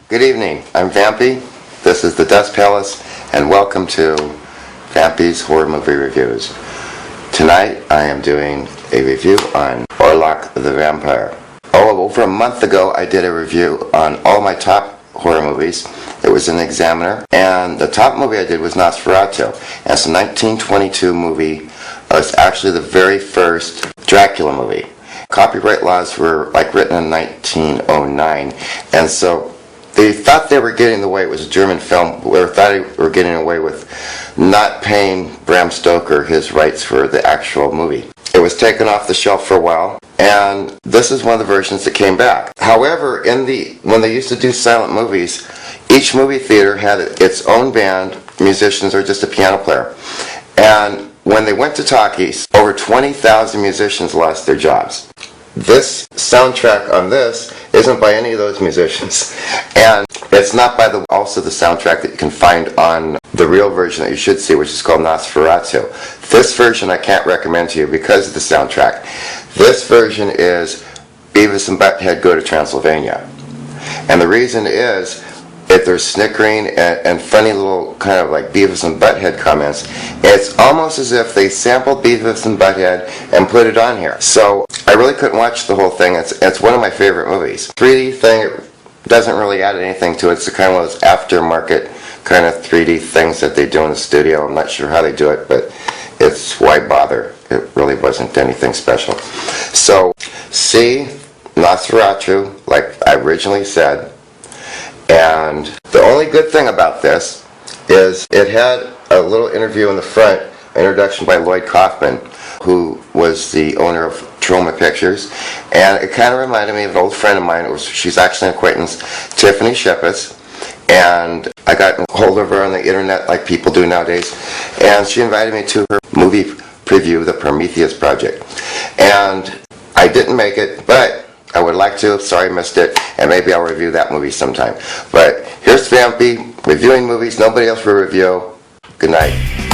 Good evening, I'm Vampy, this is the Dust Palace, and welcome to Vampy's Horror Movie Reviews. Tonight I am doing a review on Noc the Vampire. Over a month ago I did a review on all my top horror movies. It was in the Examiner, and the top movie I did was Nosferatu. And it's a 1922 movie. It was actually the very first Dracula movie. Copyright laws were written in 1909, and so they thought they were getting away. It was a German film. They thought they were getting away with not paying Bram Stoker his rights for the actual movie. It was taken off the shelf for a while, and this is one of the versions that came back. However, when they used to do silent movies, each movie theater had its own band, musicians, or just a piano player. And when they went to talkies, over 20,000 musicians lost their jobs. This soundtrack on this isn't by any of those musicians, and it's not by also the soundtrack that you can find on the real version that you should see, which is called Nosferatu. This version I can't recommend to you because of the soundtrack. This version is Beavis and Butthead Go to Transylvania, and the reason is if there's snickering and funny little kind of like Beavis and Butthead comments. It's almost as if they sampled Beavis and Butthead and put it on here. So I really couldn't watch the whole thing. It's one of my favorite movies. 3D thing doesn't really add anything to it. It's kind of one of those aftermarket kind of 3D things that they do in the studio. I'm not sure how they do it, but it's why bother. It really wasn't anything special. So see Nosferatu, like I originally said. And the only good thing about this is it had a little interview in the front, an introduction by Lloyd Kaufman, who was the owner of Troma Pictures, and it kind of reminded me of an old friend of mine. She's actually an acquaintance, Tiffany Shepis, and I got a hold of her on the internet like people do nowadays, and she invited me to her movie preview, The Prometheus Project. And I didn't make it, but I would like to. Sorry I missed it, and maybe I'll review that movie sometime. But here's Vampy reviewing movies nobody else will review. Good night.